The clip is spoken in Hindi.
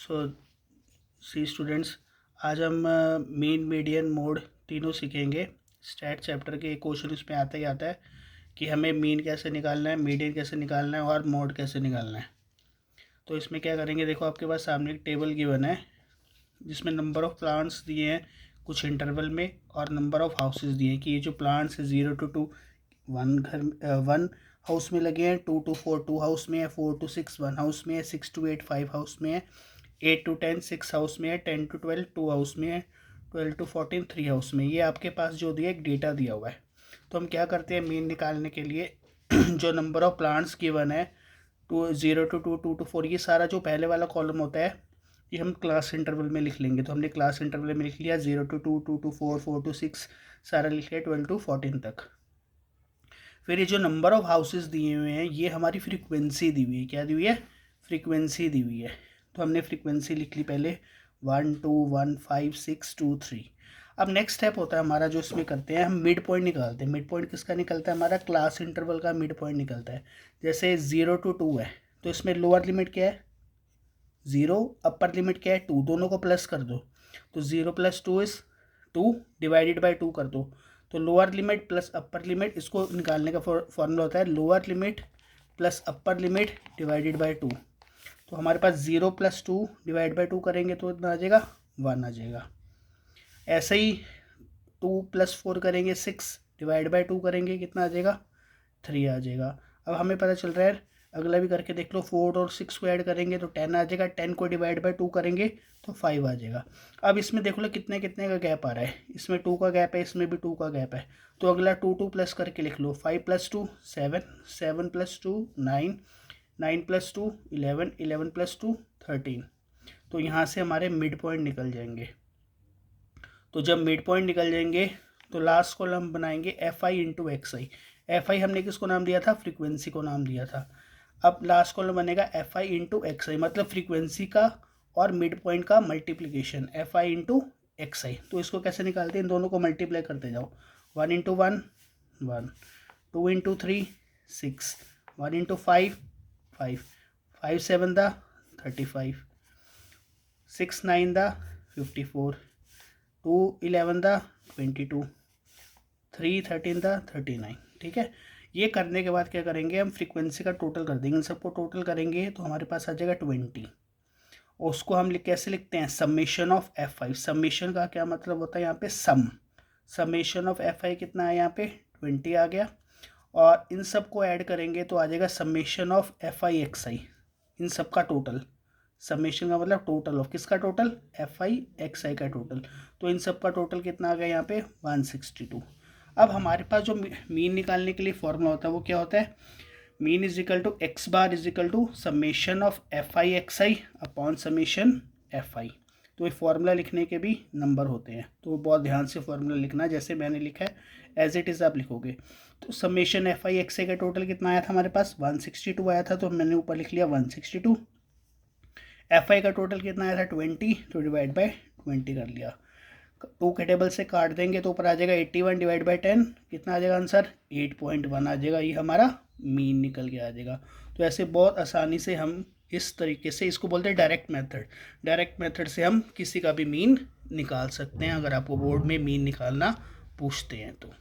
सो सी स्टूडेंट्स, आज हम मीन मीडियन मोड तीनों सीखेंगे। स्टैट चैप्टर के एक क्वेश्चन इसमें आता ही आता है कि हमें मीन कैसे निकालना है, मीडियन कैसे निकालना है और मोड कैसे निकालना है। तो इसमें क्या करेंगे, देखो आपके पास सामने एक टेबल गिवन है जिसमें नंबर ऑफ़ प्लांट्स दिए हैं कुछ इंटरवल में और नंबर ऑफ़ हाउसेस दिए हैं कि ये जो प्लांट्स है 0 to 2 वन हाउस में लगे हैं, 2 to 4 2 हाउस में है, 4 to 6 1 हाउस में है, 6 to 8 5 हाउस में है, 8 to 10 6 हाउस में है, 10 to 12 2 हाउस में है, 12 to 14 3 हाउस में। ये आपके पास जो दिया एक डेटा दिया हुआ है। तो हम क्या करते हैं मीन निकालने के लिए जो नंबर ऑफ़ प्लांट्स गिवन है 0 to 2 2 to 4, ये सारा जो पहले वाला कॉलम होता है ये हम क्लास इंटरवल में लिख लेंगे। तो हमने क्लास इंटरवल में लिख लिया 0 to 2 2 to 4 4 to 6 सारा लिख लिया 12 to 14 तक। फिर ये जो नंबर ऑफ़ हाउसेस दिए हुए हैं ये हमारी फ्रीक्वेंसी दी हुई है। क्या दी हुई है? फ्रीक्वेंसी दी हुई है। तो हमने फ्रीक्वेंसी लिख ली पहले 1 2 1 5 6 2 3। अब नेक्स्ट स्टेप होता है हमारा जो इसमें करते हैं, हम मिड पॉइंट निकालते हैं। मिड पॉइंट किसका निकलता है? हमारा क्लास इंटरवल का मिड पॉइंट निकलता है। जैसे 0 to 2 है तो इसमें लोअर लिमिट क्या है? 0, अपर लिमिट क्या है? 2। दोनों को प्लस कर दो तो 0 + 2 इज़ 2 डिवाइडेड बाई 2 कर दो तो lower limit plus upper limit, इसको निकालने का फॉर्मूला होता है lower limit plus upper limit divided by 2। तो हमारे पास 0 + 2 डिवाइड बाई 2 करेंगे तो इतना आ जाएगा 1 आ जाएगा। ऐसे ही 2 + 4 करेंगे 6 डिवाइड बाई 2 करेंगे कितना आ जाएगा? 3 आ जाएगा। अब हमें पता चल रहा है, अगला भी करके देख लो, 4 और 6 को ऐड करेंगे तो 10 आ जाएगा। 10 को डिवाइड बाई 2 करेंगे तो 5 आ जाएगा। अब इसमें देख लो कितने कितने का गैप आ रहा है। इसमें 2 का गैप है, इसमें भी 2 का गैप है। तो अगला 2 2 प्लस करके लिख लो। 5 + 2 7 7 + 2 9 9 + 2 11 11 + 2 13। तो यहाँ से हमारे मिड पॉइंट निकल जाएंगे। तो जब मिड पॉइंट निकल जाएंगे तो लास्ट कॉलम बनाएंगे FI × XI। FI हमने किसको नाम दिया था? फ्रीक्वेंसी को नाम दिया था। अब लास्ट कॉलम बनेगा FI × XI, मतलब फ्रीक्वेंसी का और मिड पॉइंट का मल्टीप्लिकेशन FI × XI। तो इसको कैसे निकालते हैं? इन दोनों को मल्टीप्लाई करते जाओ। 1 × 1 1, 2 × 3 6, 1 × 5 5, 5 7 35, 6 9 54, 2 11 22, 3 13 39। ठीक है, ये करने के बाद क्या करेंगे, हम फ्रीक्वेंसी का टोटल कर देंगे। इन सबको टोटल करेंगे तो हमारे पास आ जाएगा 20। और उसको हम कैसे लिखते हैं? Summation of FI। समेशन का क्या मतलब होता है? यहाँ पे सम। समेशन ऑफ FI कितना है? यहाँ पे 20 आ गया। और इन सब को ऐड करेंगे तो आ जाएगा समेशन ऑफ FI XI। इन सब का टोटल, समेशन का मतलब टोटल ऑफ किसका? टोटल FI XI का टोटल। तो इन सब का टोटल कितना आ गया यहाँ पे? 162। अब हमारे पास जो मीन निकालने के लिए फॉर्मूला होता है वो क्या होता है? Mean = x bar = summation of FI XI upon summation FI। तो ये फार्मूला लिखने के भी नंबर होते हैं, तो बहुत ध्यान से फार्मूला लिखना। जैसे मैंने लिखा है एज इट इज़ आप लिखोगे। तो समेशन FI XI का टोटल कितना आया था हमारे पास? 162 आया था, तो मैंने ऊपर लिख लिया 162। FI का टोटल कितना आया था? 20, तो डिवाइड बाई 20 कर लिया। 2 के टेबल से काट देंगे तो ऊपर आ जाएगा 81 डिवाइड बाई 10। कितना आ जाएगा आंसर? 8.1 आ जाएगा। ये हमारा मीन निकल के आ जाएगा। तो ऐसे बहुत आसानी से हम इस तरीके से, इसको बोलते हैं डायरेक्ट मेथड। डायरेक्ट मेथड से हम किसी का भी मीन निकाल सकते हैं अगर आपको बोर्ड में मीन निकालना पूछते हैं तो।